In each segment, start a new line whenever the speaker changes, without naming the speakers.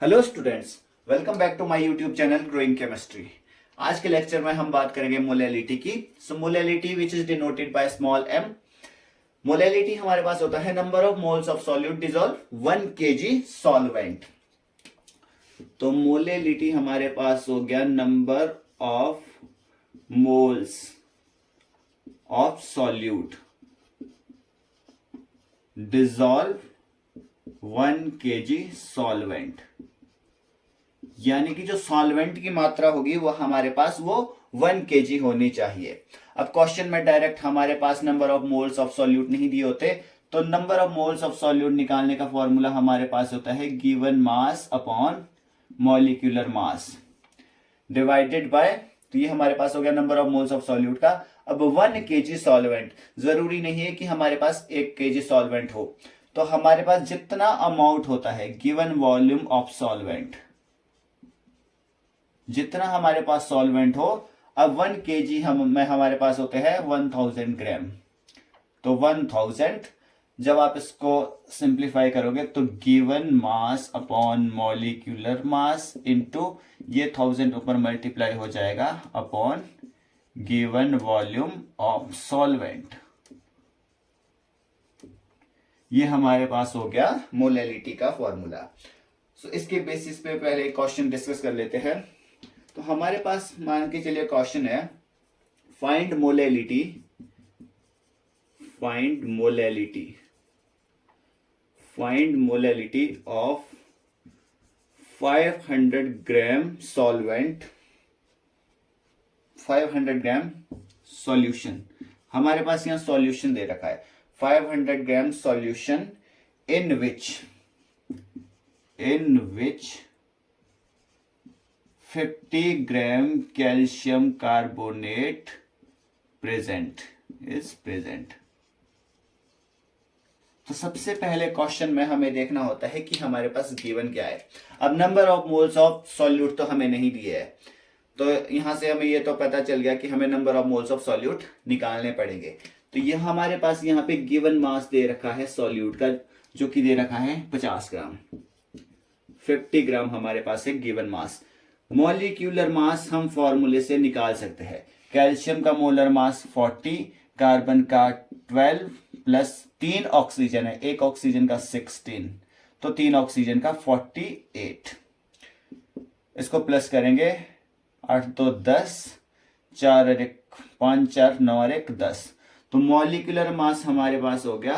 Hello students, welcome back to my YouTube channel growing chemistry. आज के lecture में हम बात करेंगे मोलैलिटी की। So molality which is denoted by small m. Molality हमारे पास होता है number of moles of solute dissolve 1 kg solvent. तो मोलैलिटी हमारे पास हो गया number of moles of solute dissolve 1 kg solvent, यानी कि जो सॉल्वेंट की मात्रा होगी वो हमारे पास वो 1 kg होनी चाहिए। अब क्वेश्चन में डायरेक्ट हमारे पास number of moles of solute नहीं दिए होते, तो number of moles of solute निकालने का फॉर्मूला हमारे पास होता है given mass upon molecular mass divided by, तो ये हमारे पास हो गया number of moles of solute का। अब 1 kg सॉल्वेंट, जरूरी नहीं है कि हमारे पास 1 kg सॉल्वेंट हो, तो हमारे पास जितना अमाउंट होता है गिवन वॉल्यूम ऑफ सॉल्वेंट, जितना हमारे पास सॉल्वेंट हो। अब 1 kg में हमारे पास होते हैं 1000 ग्राम, तो 1000 जब आप इसको सिंप्लीफाई करोगे तो given mass upon molecular mass into ये 1000 ऊपर मल्टीप्लाई हो जाएगा upon given volume of solvent. ये हमारे पास हो गया मोलैलिटी का फॉर्मूला। सो इसके बेसिस पे पहले क्वेश्चन डिस्कस कर लेते हैं। तो हमारे पास मान के चलिए क्वेश्चन है find molality, find molality of 500 gram solvent, 500 gram solution. हमारे पास यहां सॉल्यूशन दे रखा है 500 gram solution in which 50 gram calcium carbonate is present. तो सबसे पहले क्वेश्चन में हमें देखना होता है कि हमारे पास गिवन क्या है। अब number of moles of solute तो हमें नहीं दिए है, तो यहां से हमें ये तो पता चल गया कि हमें number of moles of solute निकालने पड़ेंगे। तो यह हमारे पास यहाँ पे गिवन मास दे रखा है सॉल्यूट का, जो कि दे रखा है 50 ग्राम, 50 ग्राम हमारे पास है गिवन मास। मॉलिक्यूलर मास हम फॉर्मूले से निकाल सकते हैं। कैल्शियम का मोलर मास 40, कार्बन का 12 प्लस 3 ऑक्सीजन है, एक ऑक्सीजन का 16, तो 3 ऑक्सीजन का 48। इसको प्लस करेंगे 8 2 10, 4 और 1 5, 4 9 और 1 10, तो मॉलिक्यूलर मास हमारे पास हो गया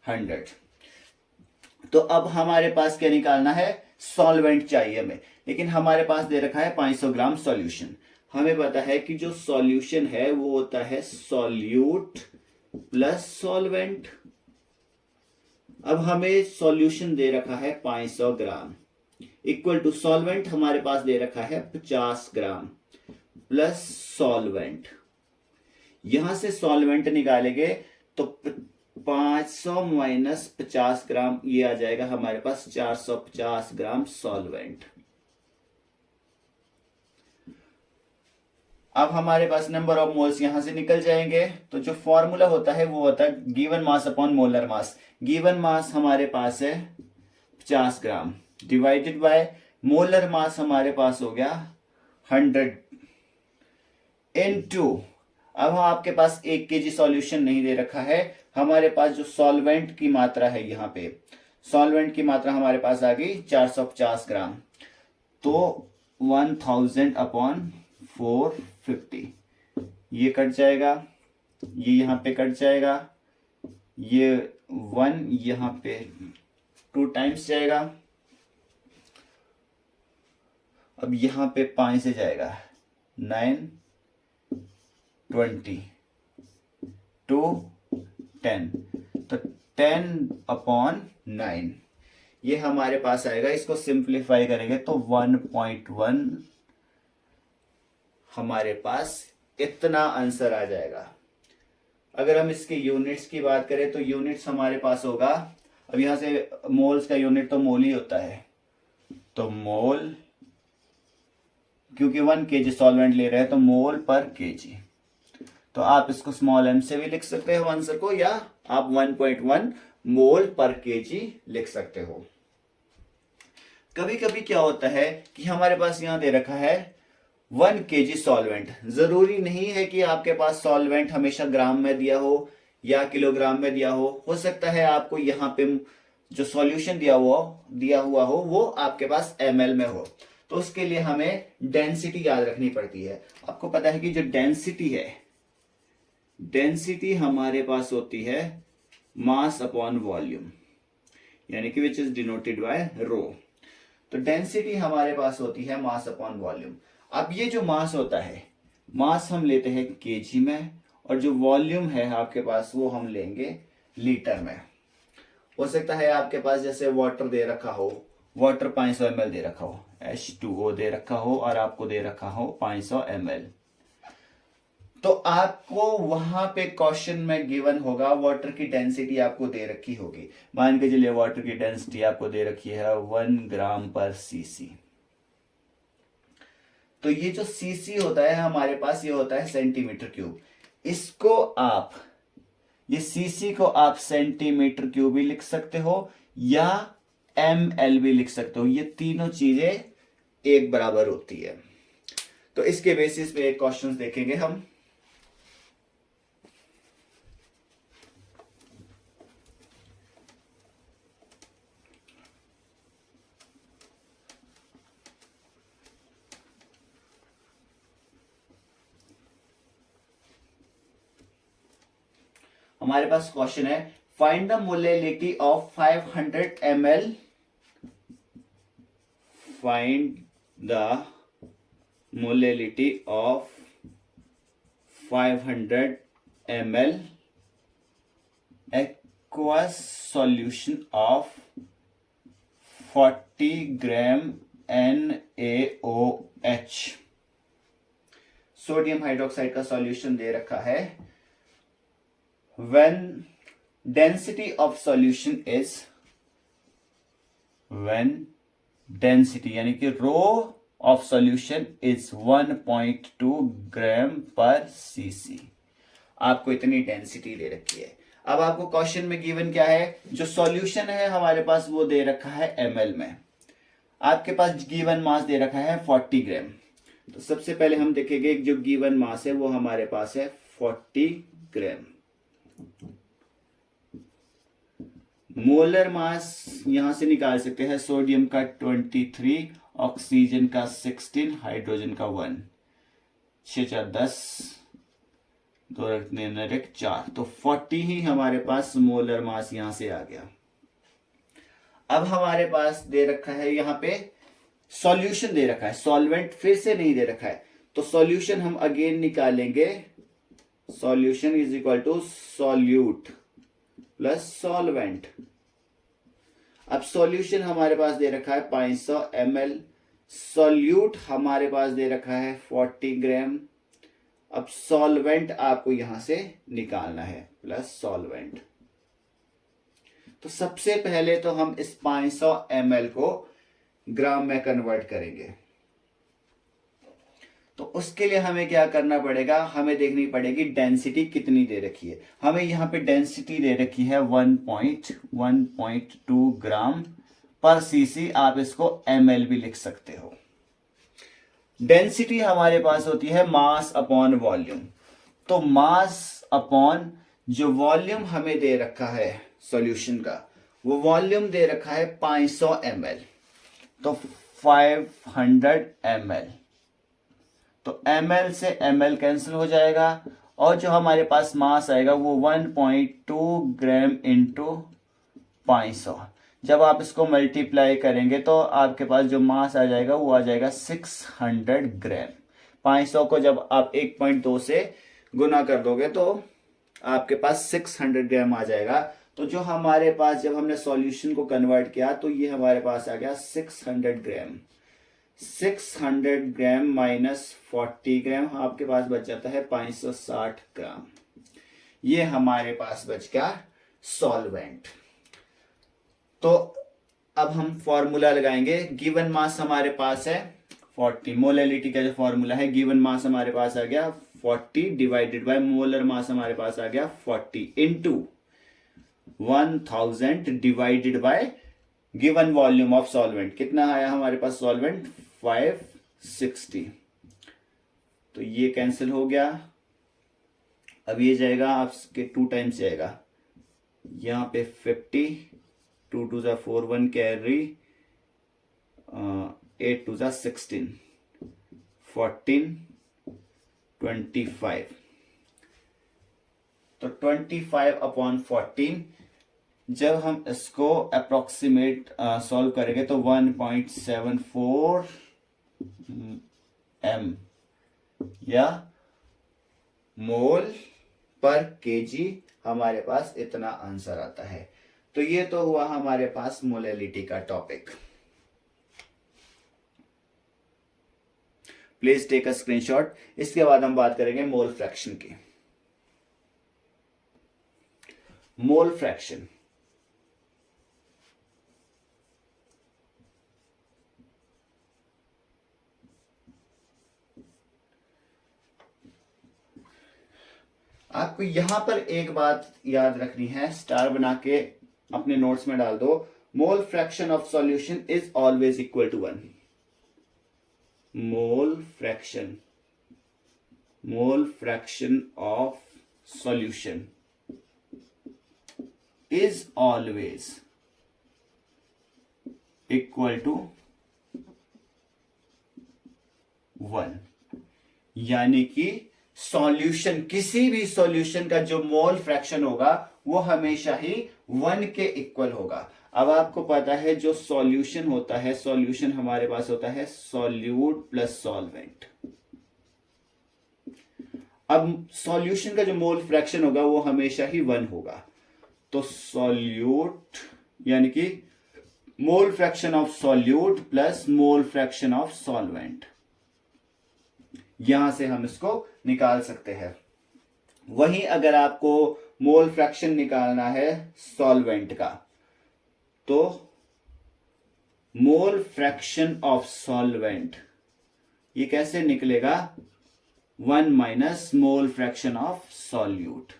100। तो अब हमारे पास क्या निकालना है, सॉल्वेंट चाहिए हमें, लेकिन हमारे पास दे रखा है 500 ग्राम सॉल्यूशन। हमें पता है कि जो सॉल्यूशन है वो होता है सॉल्यूट प्लस सॉल्वेंट। अब हमें सॉल्यूशन दे रखा है 500 ग्राम इक्वल टू सॉल्वेंट हमारे पास दे रखा है 50 ग्राम प्लस सॉल्वेंट। यहां से सॉल्वेंट निकालेंगे तो 500 माइनस 50 ग्राम, ये आ जाएगा हमारे पास 450 ग्राम सॉल्वेंट। अब हमारे पास नंबर ऑफ मोल्स यहां से निकल जाएंगे, तो जो फॉर्मूला होता है वो होता है गिवन मास अपॉन मोलर मास। गिवन मास हमारे पास है 50 ग्राम डिवाइडेड बाय मोलर मास हमारे पास हो गया 100 इनटू, अब आपके पास 1 kg सॉल्यूशन नहीं दे रखा है, हमारे पास जो सॉल्वेंट की मात्रा है, यहाँ पे सॉल्वेंट की मात्रा हमारे पास आ गई 450 ग्राम, तो 1000 अपॉन 450, ये कट जाएगा, ये यहां पे कट जाएगा, ये 1 यहां पे 2 टाइम्स जाएगा, अब यहां पे 5 से जाएगा 9 20 2 10, तो 10 अपॉन 9 ये हमारे पास आएगा। इसको सिंप्लीफाई करेंगे तो 1.1 हमारे पास इतना आंसर आ जाएगा। अगर हम इसके यूनिट्स की बात करें तो यूनिट्स हमारे पास होगा, अब यहां से मोल्स का यूनिट तो मोल ही होता है, तो मोल, क्योंकि 1 kg सॉल्वेंट ले रहे हैं तो मोल पर केजी, तो आप इसको स्मॉल m से भी लिख सकते हो आंसर को, या आप 1.1 मोल पर केजी लिख सकते हो। कभी कभी क्या होता है कि हमारे पास यहाँ दे रखा है 1 kg सॉल्वेंट। जरूरी नहीं है कि आपके पास सॉल्वेंट हमेशा ग्राम में दिया हो या किलोग्राम में दिया हो सकता है आपको यहाँ पे जो सॉल्यूशन दिया हुआ हो वो आपके पास ml में हो। तो उसके लिए हमें डेंसिटी याद रखनी पड़ती है। आपको पता है कि जो डेंसिटी है, डेंसिटी हमारे पास होती है मास अपॉन वॉल्यूम, यानी कि विच इज डिनोटेड बाय रो। तो डेंसिटी हमारे पास होती है मास अपॉन वॉल्यूम। अब ये जो मास होता है, मास हम लेते हैं केजी में, और जो वॉल्यूम है आपके पास वो हम लेंगे लीटर में। हो सकता है आपके पास जैसे वाटर दे रखा हो, वाटर 500 ml दे रखा हो, H2O दे रखा हो और आपको दे रखा हो 500 ml। तो आपको वहां पे क्वेश्चन में गिवन होगा वाटर की डेंसिटी आपको दे रखी होगी। मान के चलिए वाटर की डेंसिटी आपको दे रखी है 1 ग्राम पर सीसी। तो ये जो सीसी होता है हमारे पास, ये होता है सेंटीमीटर क्यूब। इसको आप, ये सीसी को आप सेंटीमीटर क्यूब भी लिख सकते हो या ml भी लिख सकते हो। ये तीनों चीजें एक बराबर होती है। तो इसके बेसिस पे एक क्वेश्चन देखेंगे हम। हमारे पास क्वेश्चन है, find the molality of 500 ml, find the molality of 500 ml aqueous solution of 40 gram NaOH। Sodium hydroxide का सॉल्यूशन दे रखा है। when density of solution is, when density यानी कि रो ऑफ सॉल्यूशन इज 1.2 ग्राम पर सीसी। आपको इतनी डेंसिटी दे रखी है। अब आपको क्वेश्चन में गिवन क्या है, जो सॉल्यूशन है हमारे पास वो दे रखा है ml में। आपके पास गिवन मास दे रखा है 40 ग्राम। तो सबसे पहले हम देखेंगे जो गिवन मास है वो हमारे पास है 40 ग्राम। मोलर मास यहां से निकाल सकते हैं, सोडियम का 23, ऑक्सीजन का 16, हाइड्रोजन का 1, 6 4 10, 2 4, तो 40 ही हमारे पास मोलर मास यहां से आ गया। अब हमारे पास दे रखा है यहां पे सॉल्यूशन दे रखा है, सॉल्वेंट फिर से नहीं दे रखा है। तो सॉल्यूशन हम अगेन निकालेंगे, solution is equal to solute plus solvent. अब सॉल्यूशन हमारे पास दे रखा है 500 ml, सॉल्यूट हमारे पास दे रखा है 40 ग्राम। अब सॉल्वेंट आपको यहां से निकालना है, प्लस सॉल्वेंट। तो सबसे पहले तो हम इस 500 ml को ग्राम में कन्वर्ट करेंगे। तो उसके लिए हमें क्या करना पड़ेगा, हमें देखनी पड़ेगी डेंसिटी कितनी दे रखी है। हमें यहां पे डेंसिटी दे रखी है 1.2 ग्राम पर सीसी। आप इसको ml भी लिख सकते हो। डेंसिटी हमारे पास होती है मास अपॉन वॉल्यूम। तो मास अपॉन जो वॉल्यूम हमें दे रखा है सॉल्यूशन का, वो वॉल्यूम दे रखा है 500 ml। तो 500 ml, तो ml से ml कैंसिल हो जाएगा और जो हमारे पास मास आएगा वो 1.2 ग्राम इंटू 500। जब आप इसको मल्टीप्लाई करेंगे तो आपके पास जो मास आ जाएगा वो आ जाएगा 600 ग्राम। 500 को जब आप 1.2 से गुना कर दोगे तो आपके पास 600 ग्राम आ जाएगा। तो जो हमारे पास जब हमने सॉल्यूशन को कन्वर्ट किया तो ये हमारे पास आ गया 600 ग्राम। 600 ग्राम माइनस 40 ग्राम, आपके पास बच जाता है 560 ग्राम। ये हमारे पास बच गया सॉल्वेंट। तो अब हम फॉर्मूला लगाएंगे। गिवन मास हमारे पास है 40, मोलैलिटी का जो फॉर्मूला है, गिवन मास हमारे पास आ गया 40 डिवाइडेड बाय मोलर मास हमारे पास आ गया 40 into 1000 divided by given volume of solvent कितना आया हमारे पास सॉल्वेंट 560, तो ये कैंसिल हो गया। अब ये जाएगा आपके 2 टाइम्स जाएगा, यहाँ पे 50, 2 2 जा 4, 1 कैरी, 8 2 जा 16, 14, 25, तो 25/14 जब हम इसको अप्रोक्सीमेट सॉल्व करेंगे तो 1.74 m या मोल पर केजी हमारे पास इतना आंसर आता है। तो ये तो हुआ हमारे पास मोलैलिटी का topic. Please take a screenshot. इसके बाद हम बात करेंगे मोल फ्रैक्शन की। मोल फ्रैक्शन आपको यहां पर एक बात याद रखनी है, स्टार बना के अपने नोट्स में डाल दो। Mole fraction of solution is always equal to 1। Mole fraction of solution is always equal to 1। यानी कि सॉल्यूशन, किसी भी सॉल्यूशन का जो मोल फ्रैक्शन होगा वो हमेशा ही 1 के इक्वल होगा। अब आपको पता है जो सॉल्यूशन होता है, सॉल्यूशन हमारे पास होता है सॉल्यूट प्लस सॉल्वेंट। अब सॉल्यूशन का जो मोल फ्रैक्शन होगा वो हमेशा ही 1 होगा। तो सॉल्यूट यानी कि मोल fraction of solute plus mole fraction of solvent, यहां से हम इसको निकाल सकते हैं। वहीं अगर आपको मोल फ्रैक्शन निकालना है सॉल्वेंट का, तो मोल फ्रैक्शन ऑफ सॉल्वेंट ये कैसे निकलेगा, 1 minus mole fraction of solute.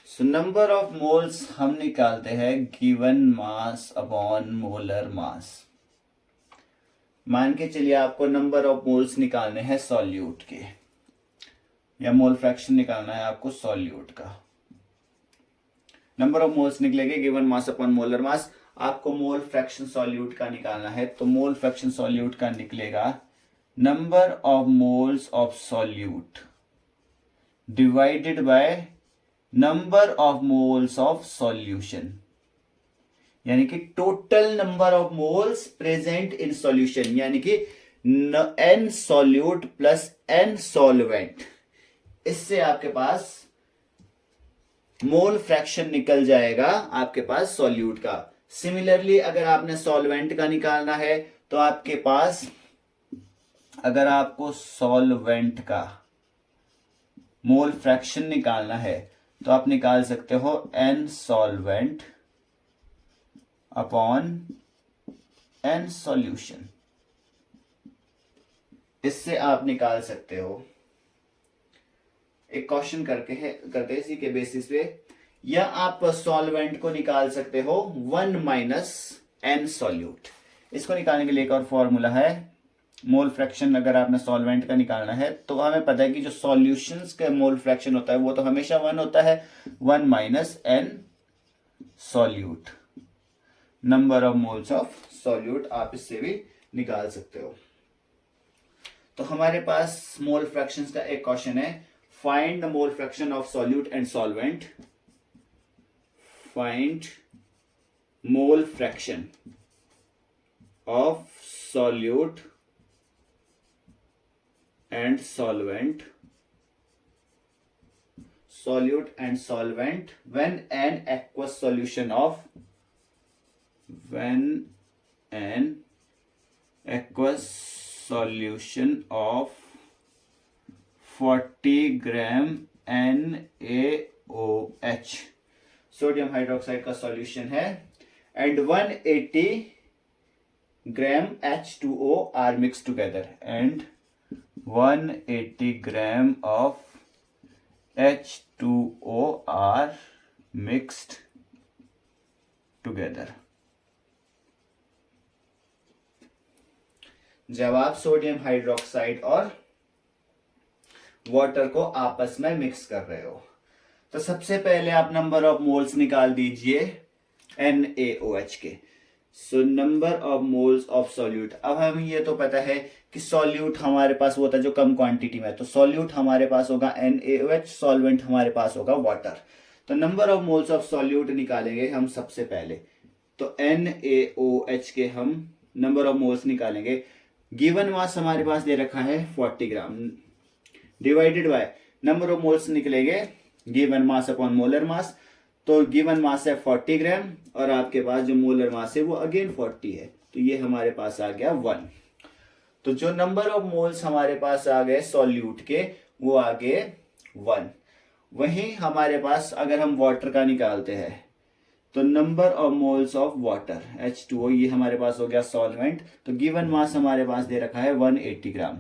So number of moles हम निकालते हैं गिवन मास अपॉन मोलर मास। मान के चलिए आपको नंबर ऑफ मोल्स निकालने हैं सॉल्यूट के, या मोल फ्रैक्शन निकालना है आपको सॉल्यूट का। नंबर ऑफ मोल्स निकलेंगे गिवन मास अपॉन मोलर मास। आपको मोल फ्रैक्शन सॉल्यूट का निकालना है, तो मोल फ्रैक्शन सॉल्यूट का निकलेगा number of moles of solute divided by number of moles of solution, यानी कि total number of moles present in solution, यानी कि n solute plus n solvent. इससे आपके पास मोल फ्रैक्शन निकल जाएगा आपके पास सॉल्यूट का। सिमिलरली अगर आपने सॉल्वेंट का निकालना है तो आपके पास, अगर आपको सॉल्वेंट का मोल फ्रैक्शन निकालना है तो आप निकाल सकते हो n solvent upon n solution. इससे आप निकाल सकते हो। एक क्वेश्चन करते इसी के बेसिस पे, या आप सॉल्वेंट को निकाल सकते हो 1 माइनस n सॉल्यूट। इसको निकालने के लिए एक और फॉर्मूला है। मोल फ्रैक्शन अगर आपने सॉल्वेंट का निकालना है तो हमें पता है कि जो सॉल्यूशंस का मोल फ्रैक्शन होता है वो तो हमेशा 1 होता है, 1 minus n solute. Number of moles of solute आप इससे भी निकाल सकते हो। तो हमारे पास मोल फ्रैक्शंस का एक क्वेश्चन है, find the mole fraction of solute and solvent. Find mole fraction of solute and solvent when an aqueous solution of 40 gram NaOH sodium hydroxide का सॉल्यूशन है, and 180 gram H2O are mixed together and 180 gram of H2O are mixed together। जब आप sodium hydroxide और water को आपस में mix कर रहे हो तो सबसे पहले आप नंबर ऑफ मोल्स निकाल दीजिए NaOH के। So number of moles of solute. अब हमें ये तो पता है कि सॉल्यूट हमारे पास वो होता है जो कम क्वांटिटी में, तो सॉल्यूट हमारे पास होगा NaOH, सॉल्वेंट हमारे पास होगा वाटर। तो number of moles of solute निकालेंगे हम सबसे पहले। तो NaOH के हम नंबर ऑफ मोल्स निकालेंगे। गिवन मास हमारे पास दे रखा है 40 gram, divided by number of moles निकलेंगे given mass upon molar mass. तो गिवन मास है 40 ग्राम और आपके पास जो मोलर मास है वो अगेन 40 है, तो ये हमारे पास आ गया 1। तो जो नंबर ऑफ मोल्स हमारे पास आ गए सॉल्यूट के वो आ गए 1। वहीं हमारे पास अगर हम वाटर का निकालते हैं तो number of moles of water H2O, ये हमारे पास हो गया सॉल्वेंट। तो गिवन मास हमारे पास दे रखा है 180 ग्राम,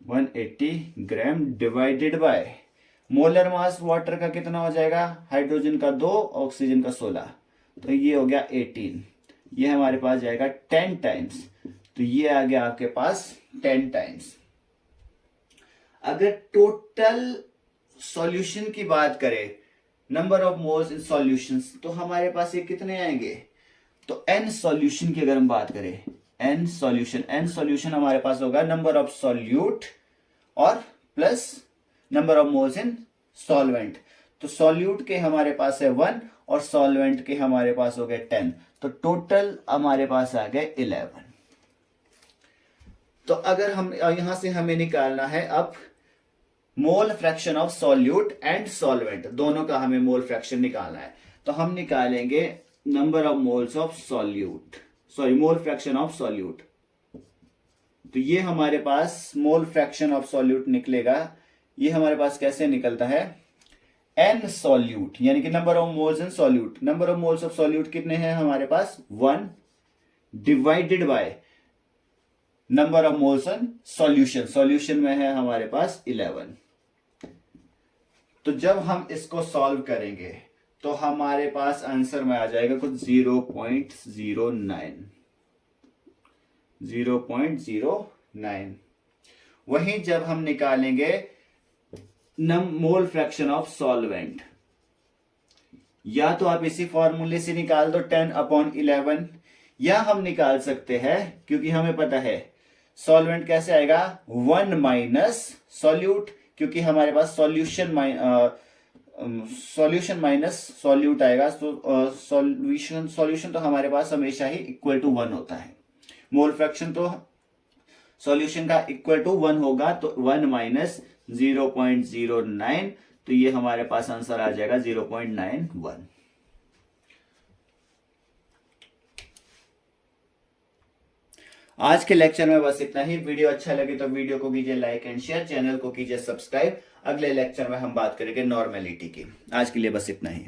180 ग्राम divided by molar mass water का कितना हो जाएगा, हाइड्रोजन का 2, ऑक्सीजन का 16, तो ये हो गया 18। ये हमारे पास जाएगा 10 टाइम्स, तो ये आ गया आपके पास 10 टाइम्स। अगर टोटल सॉल्यूशन की बात करें number of moles in solutions, तो हमारे पास ये कितने आएंगे। तो n सॉल्यूशन की अगर हम बात करें, n सॉल्यूशन हमारे पास होगा नंबर ऑफ सॉल्यूट और plus number of moles in solvent. तो सॉल्यूट के हमारे पास है 1 और सॉल्वेंट के हमारे पास हो गए 10, तो टोटल हमारे पास आ गए 11। तो अगर हम यहां से हमें निकालना है अब मोल fraction of solute and solvent, दोनों का हमें मोल फ्रैक्शन निकालना है। तो हम निकालेंगे number of moles of solute, sorry mole fraction of solute. तो ये हमारे पास मोल फ्रैक्शन ऑफ सॉल्यूट निकलेगा। ये हमारे पास कैसे निकलता है, n सॉल्यूट यानी कि number of moles in solute. Number of moles of solute कितने हैं हमारे पास 1 divided by number of moles in solution, solution में है हमारे पास 11। तो जब हम इसको सॉल्व करेंगे तो हमारे पास आंसर में आ जाएगा कुछ 0.09। वहीं जब हम निकालेंगे मोल फ्रैक्शन ऑफ सॉल्वेंट, या तो आप इसी फॉर्मूले से निकाल दो 10/11, या हम निकाल सकते हैं क्योंकि हमें पता है सॉल्वेंट कैसे आएगा 1 माइनस सॉल्यूट, क्योंकि हमारे पास सॉल्यूशन माइनस सॉल्यूट आएगा। तो सॉल्यूशन तो हमारे पास हमेशा ही इक्वल टू 1 होता है। मोल फ्रैक्शन तो सॉल्यूशन का इक्वल टू 1 होगा, तो 1 माइनस 0.09, तो ये हमारे पास आंसर आ जाएगा 0.91। आज के लेक्चर में बस इतना ही। वीडियो अच्छा लगे तो वीडियो को कीजिए लाइक एंड शेयर, चैनल को कीजिए सब्सक्राइब। अगले लेक्चर में हम बात करेंगे नॉर्मेलिटी की। आज के लिए बस इतना ही।